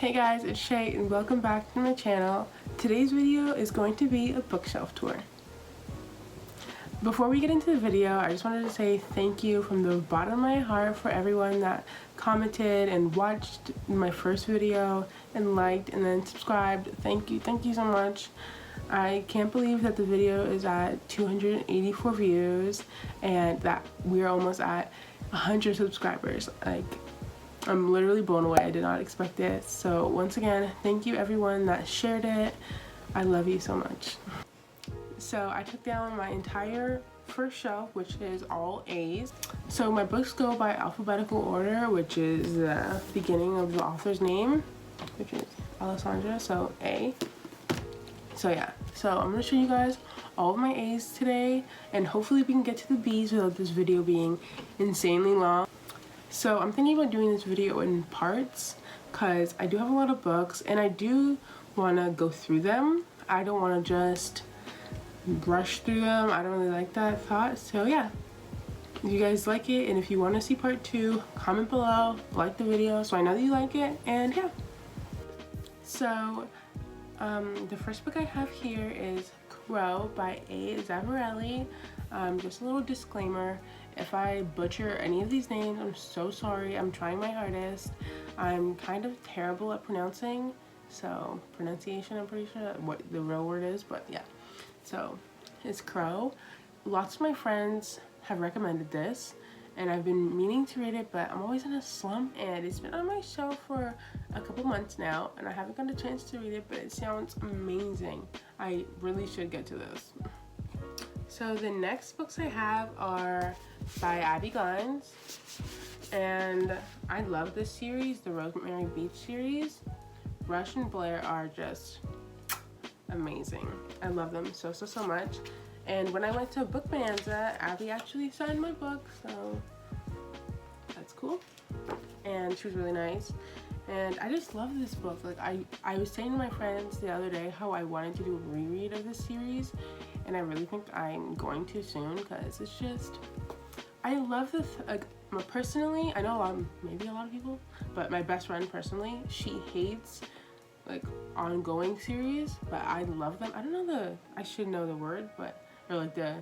Hey guys, it's Shay and welcome back to my channel. Today's video is going to be a bookshelf tour. Before we get into the video, I just wanted to say thank you from the bottom of my heart for everyone that commented and watched my first video and liked and then subscribed. Thank you so much. I can't believe that the video is at 284 views and that we're almost at 100 subscribers. I'm literally blown away. I did not expect it. So once again, thank you everyone that shared it. I love you so much. So I took down my entire first shelf, which is all A's. So my books go by alphabetical order, which is the beginning of the author's name, which is Alessandra, so A. So yeah, so I'm gonna show you guys all of my A's today, and hopefully we can get to the B's without this video being insanely long. So I'm thinking about doing this video in parts because I do have a lot of books and I do want to go through them. I don't want to just rush through them. I don't really like that thought. So yeah, if you guys like it and if you want to see part 2, comment below, like the video so I know that you like it, and yeah. So the first book I have here is Crow by a.zarverelli. Just a little disclaimer, if I butcher any of these names, I'm so sorry. I'm trying my hardest. I'm kind of terrible at pronouncing, so pronunciation, I'm pretty sure what the real word is, but yeah. So it's Crow. Lots of my friends have recommended this and I've been meaning to read it, but I'm always in a slump and it's been on my shelf for a couple months now and I haven't got a chance to read it, but it sounds amazing. I really should get to this. So the next books I have are by Abby Guns, and I love this series, the Rosemary Beach series. Rush and Blair are just amazing. I love them so much. And when I went to Book Bonanza, Abby actually signed my book, so that's cool. And she was really nice. And I just love this book. Like I was saying to my friends the other day how I wanted to do a reread of this series, and I really think I'm going to soon because it's just, I love this. Like personally, I know maybe a lot of people, but my best friend personally, she hates like ongoing series, but I love them. I don't know I should know the word, but or like the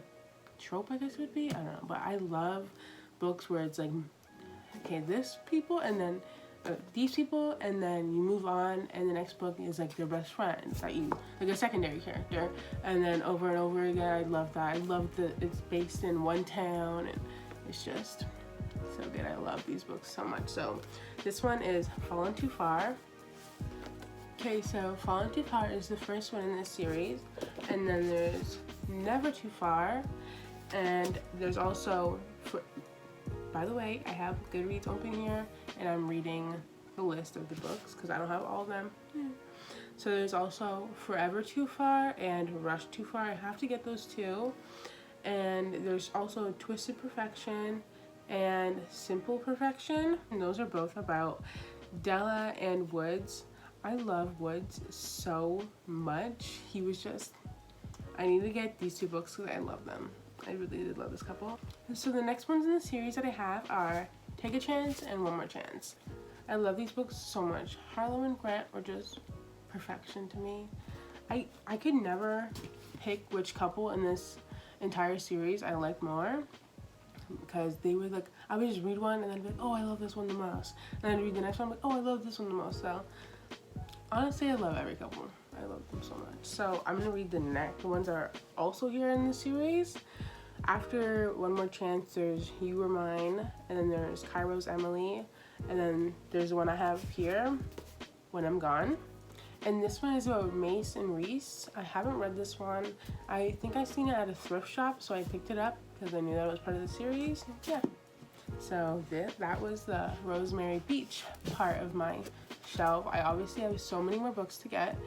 trope I guess would be. I don't know, but I love books where it's like, okay, this people and then these people, and then you move on and the next book is like their best friends that you like, a secondary character, and then over and over again. I love that. I love that it's based in one town and it's just so good. I love these books so much. So this one is Fallen Too Far. Okay, so Fallen Too Far is the first one in this series, and then there's Never Too Far, and there's also by the way, I have Goodreads open here and I'm reading the list of the books because I don't have all of them. So there's also Forever Too Far and Rush Too Far. I have to get those too. And there's also Twisted Perfection and Simple Perfection. And those are both about Della and Woods. I love Woods so much. He was just, I need to get these two books because I love them. I really did love this couple. So the next ones in the series that I have are Take a Chance and One More Chance. I love these books so much. Harlow and Grant were just perfection to me. I could never pick which couple in this entire series I like more, because they were like, I would just read one and then be like, oh, I love this one the most. And then read the next one, I'm like, oh, I love this one the most. So honestly, I love every couple. I love them so much. So I'm gonna read the ones that are also here in the series. After One More Chance, there's You Were Mine, and then there's Cairo's Emily, and then there's the one I have here, When I'm Gone. And this one is about Mace and Reese. I haven't read this one. I think I seen it at a thrift shop, so I picked it up because I knew that it was part of the series. Yeah. So that was the Rosemary Beach part of my shelf. I obviously have so many more books to get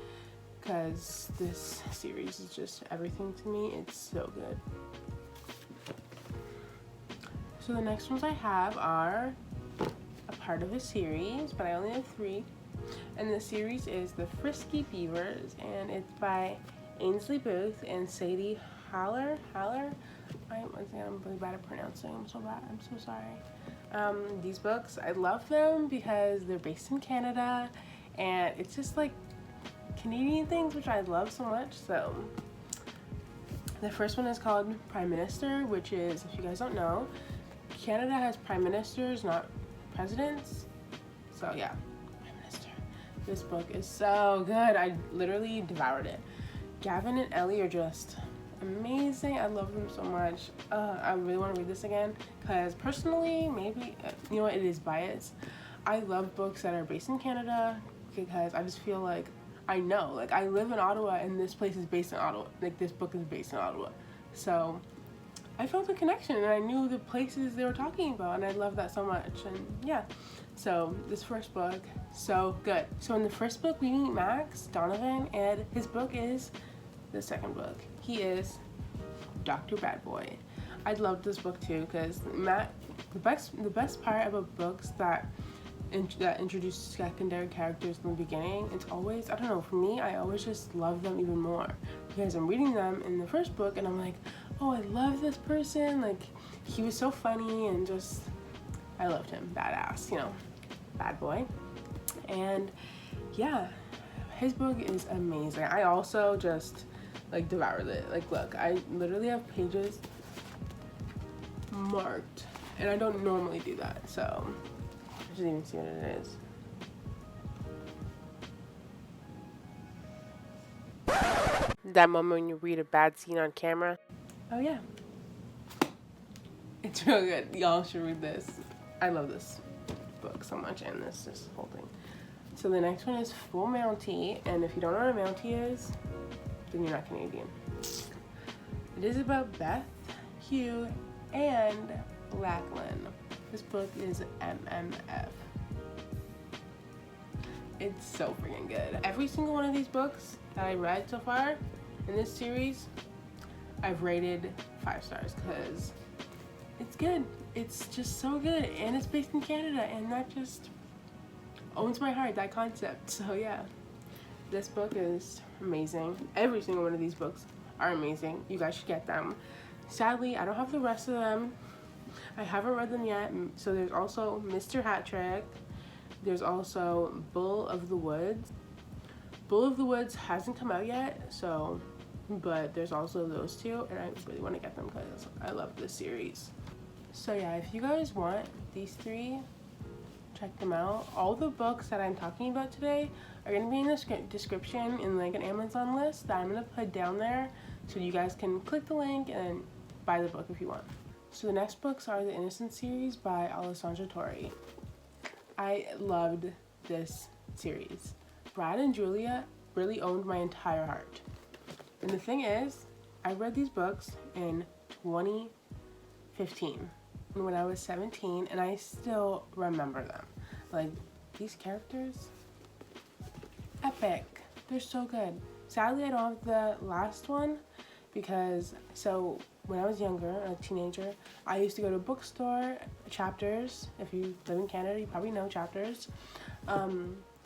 because this series is just everything to me. It's so good. So the next ones I have are a part of a series, but I only have 3. And the series is The Frisky Beavers, and it's by Ainsley Booth and Sadie Haller. I'm really bad at pronouncing. I'm so sorry. These books, I love them because they're based in Canada and it's just like Canadian things, which I love so much. So the first one is called Prime Minister, which is, if you guys don't know, Canada has prime ministers, not presidents. So yeah, Prime Minister. This book is so good. I literally devoured it. Gavin and Ellie are just amazing. I love them so much. I really want to read this again because personally, maybe, you know what, it is biased. I love books that are based in Canada because I just feel like I know, like I live in Ottawa and this place is based in Ottawa. Like this book is based in Ottawa. So I felt a connection and I knew the places they were talking about and I love that so much. And yeah, so this first book, so good. So in the first book we meet Max Donovan and his book is the second book. He is Dr. Bad Boy. I loved this book too because the best part about books that introduce secondary characters in the beginning, it's always, I don't know, for me, I always just love them even more because I'm reading them in the first book and I'm like, oh, I love this person, like he was so funny and just, I loved him. Badass, you know, bad boy. And yeah, his book is amazing. I also just like devoured it. Like look, I literally have pages marked and I don't normally do that, so I didn't even see what it is. That moment when you read a bad scene on camera. Oh yeah. It's real good. Y'all should read this. I love this book so much and this whole thing. So the next one is Full Mountie, and if you don't know what a Mountie is, then you're not Canadian. It is about Beth, Hugh, and Lachlan. This book is MMF. It's so freaking good. Every single one of these books that I read so far in this series, I've rated 5 stars because it's good. It's just so good, and it's based in Canada, and that just owns my heart, that concept. So yeah, this book is amazing. Every single one of these books are amazing. You guys should get them. Sadly, I don't have the rest of them. I haven't read them yet. So there's also Mr. Hat Trick. There's also Bull of the Woods. Bull of the Woods hasn't come out yet, so, but there's also those two, and I really want to get them because I love this series. So yeah, if you guys want these 3, check them out. All the books that I'm talking about today are going to be in the description in like an Amazon list that I'm going to put down there so you guys can click the link and buy the book if you want. So the next books are the Innocent series by Alessandra Torre. I loved this series. Brad and Julia really owned my entire heart. And the thing is, I read these books in 2015 when I was 17 and I still remember them. Like, these characters, epic. They're so good. Sadly, I don't have the last one because, so when I was younger, a teenager, I used to go to a bookstore, Chapters. If you live in Canada, you probably know Chapters.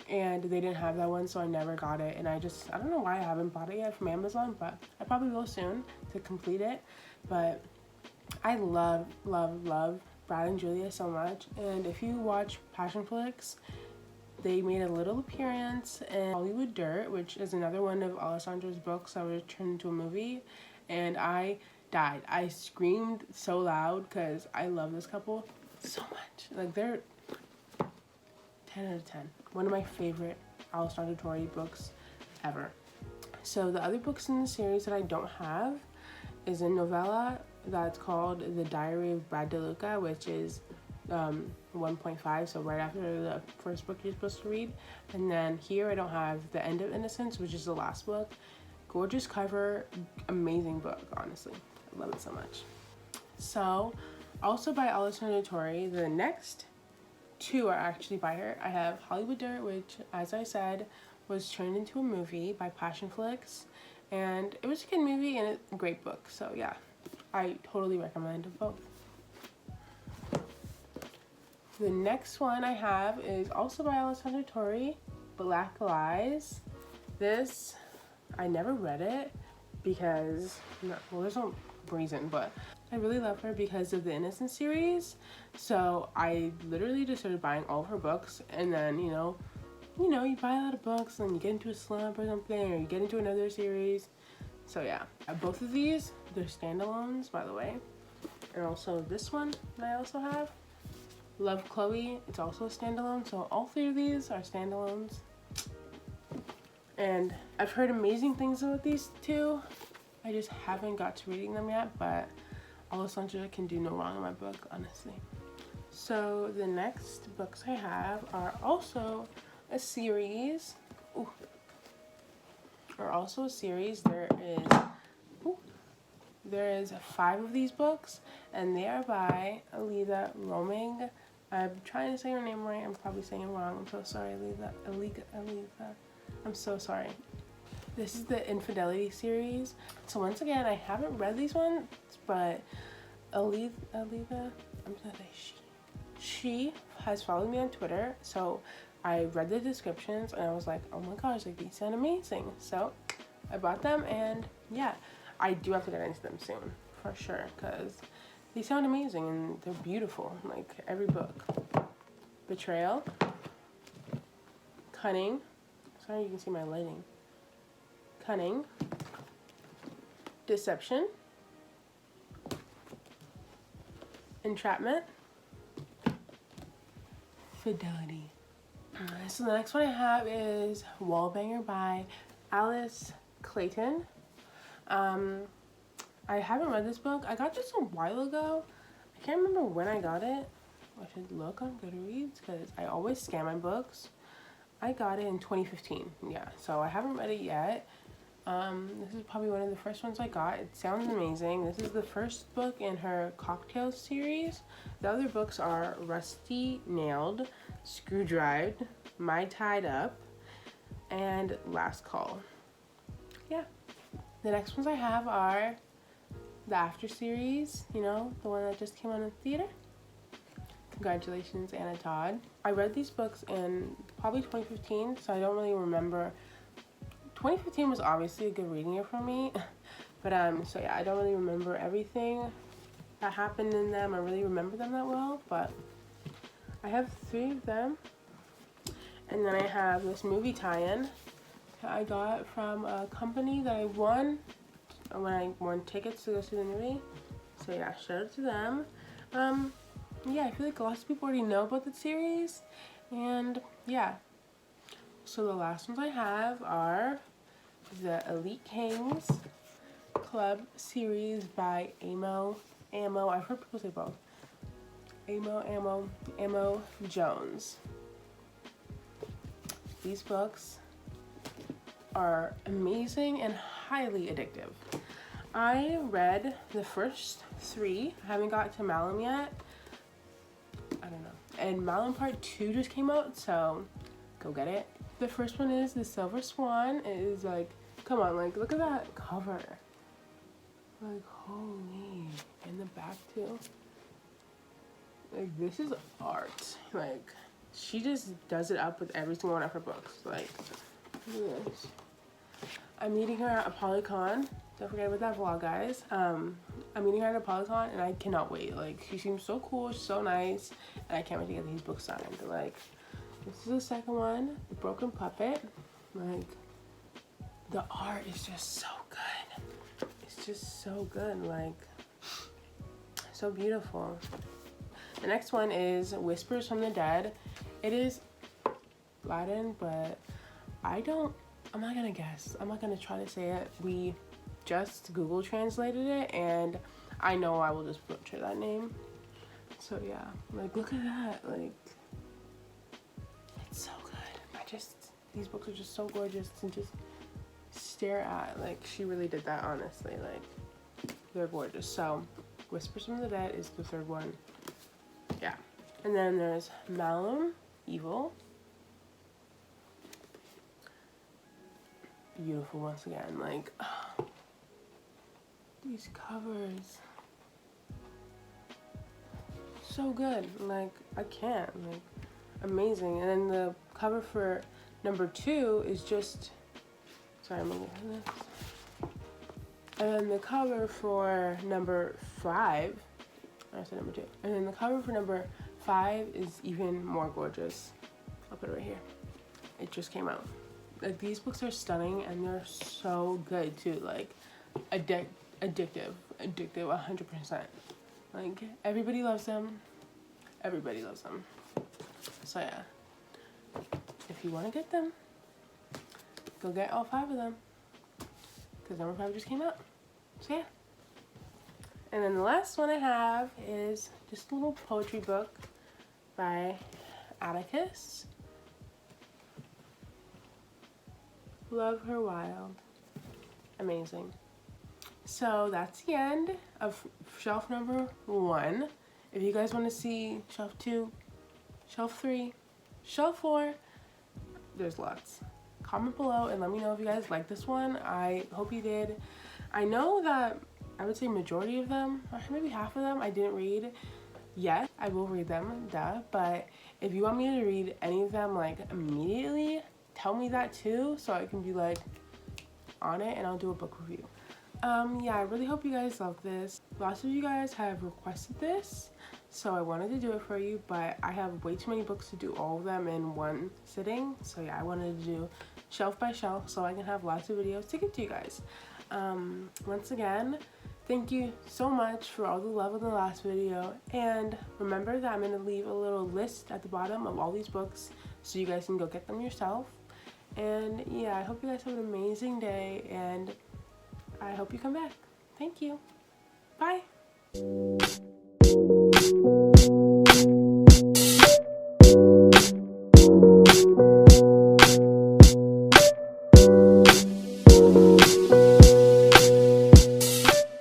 And they didn't have that one, so I never got it. And I don't know why I haven't bought it yet from Amazon, but I probably will soon to complete it. But I love Brad and Julia so much. And if you watch Passion Flicks, they made a little appearance in Hollywood Dirt, which is another one of Alessandra's books that was turned into a movie. And I died. I screamed so loud because I love this couple so much. Like, they're 10 out of 10. One of my favorite Alessandra Torre books ever. So the other books in the series that I don't have is a novella that's called The Diary of Brad DeLuca, which is 1.5, so right after the first book you're supposed to read. And then here I don't have The End of Innocence, which is the last book. Gorgeous cover, amazing book, honestly. I love it so much. So, also by Alessandra Torre, the next 2 are actually by her. I have Hollywood Dirt, which, as I said, was turned into a movie by Passion Flicks, and it was a good movie and a great book. So yeah, I totally recommend both. The next one I have is also by Alessandra Torre, Black Lies. This, I never read it because, well, there's no reason, but I really love her because of the Innocent series. So I literally just started buying all of her books, and then, you know, you know, you buy a lot of books and you get into a slump or something, or you get into another series. So yeah, both of these, they're standalones, by the way. And also this one that I also have, Love Chloe, it's also a standalone. So all three of these are standalones. And I've heard amazing things about these two. I just haven't got to reading them yet, but Alessandra can do no wrong in my book, honestly. So the next books I have are also a series. Ooh. Are also a series. There is 5 of these books, and they are by Alida Roming. I'm trying to say her name right. I'm probably saying it wrong. I'm so sorry, Alida. I'm so sorry. This is the Infidelity series. So once again, I haven't read these ones, but Alida, I'm gonna say she has followed me on Twitter, so I read the descriptions and I was like, oh my gosh, like these sound amazing. So I bought them, and yeah, I do have to get into them soon for sure, because they sound amazing and they're beautiful, like every book. Betrayal, Cunning, sorry you can see my lighting. Cunning, Deception, Entrapment, Fidelity. So the next one I have is Wallbanger by Alice Clayton. I haven't read this book. I got this a while ago. I can't remember when I got it. I should look on Goodreads because I always scan my books. I got it in 2015. Yeah, so I haven't read it yet. This is probably one of the first ones I got. It sounds amazing. This is the first book in her Cocktail series. The other books are Rusty Nailed, Screwdrived, My Tied Up, and Last Call. Yeah. The next ones I have are the After series, you know, the one that just came out in the theater. Congratulations, Anna Todd. I read these books in probably 2015, so I don't really remember. 2015 was obviously a good reading year for me, but so yeah, I don't really remember everything that happened in them. I really remember them that well, but I have 3 of them. And then I have this movie tie-in that I got from a company that I won when I won tickets to go see the movie. So yeah, shout out to them. Yeah, I feel like lots of people already know about the series, and yeah. So the last ones I have are the Elite Kings Club series by Ammo. I've heard people say both. Ammo Jones. These books are amazing and highly addictive. I read the first 3. I haven't got to Malum yet. I don't know. And Malum Part 2 just came out, so go get it. The first one is The Silver Swan. It is like, come on, like look at that cover. Like holy, in the back too. Like this is art. Like she just does it up with every single one of her books. Like look at this. I'm meeting her at Polycon. Don't forget about that vlog, guys. I'm meeting her at Polycon and I cannot wait. Like she seems so cool, she's so nice, and I can't wait to get these books signed. Like this is the second one, The Broken Puppet. Like the art is just so good. It's just so good, like so beautiful. The next one is Whispers from the Dead. It is Latin, but I'm not gonna guess. I'm not gonna try to say it. We just Google translated it, and I know I will just butcher that name. So yeah, like look at that. Like it's so good. These books are just so gorgeous to just stare at. Like she really did that, honestly. Like they're gorgeous. So Whispers from the Dead is the third one. Yeah. And then there's Malum, Evil. Beautiful once again. Like oh, these covers. So good. Like I can't. Like amazing. And then the cover for number 2 is just sorry, I'm looking at this. And then the cover for number 5, I said number 2. And then the cover for number 5 is even more gorgeous. I'll put it right here. it just came out. Like, these books are stunning and they're so good too. Like, addictive 100%. Like, everybody loves them. Everybody loves them. So yeah, if you want to get them, go get all 5 of them, because number 5 just came out. So yeah. And then the last one I have is just a little poetry book by Atticus. Love Her Wild. Amazing. So that's the end of shelf number 1. If you guys want to see shelf 2, shelf 3, shelf 4, there's lots. Comment below and let me know if you guys like this one. I hope you did. I know that I would say majority of them, or maybe half of them, I didn't read yet. I will read them, duh. But if you want me to read any of them like immediately, tell me that too, so I can be like on it and I'll do a book review. Yeah, I really hope you guys love this. Lots of you guys have requested this, so I wanted to do it for you, but I have way too many books to do all of them in one sitting. So yeah, I wanted to do shelf by shelf so I can have lots of videos to give to you guys. Once again, thank you so much for all the love in the last video, and remember that I'm going to leave a little list at the bottom of all these books so you guys can go get them yourself. And yeah, I hope you guys have an amazing day, and I hope you come back. Thank you. Bye.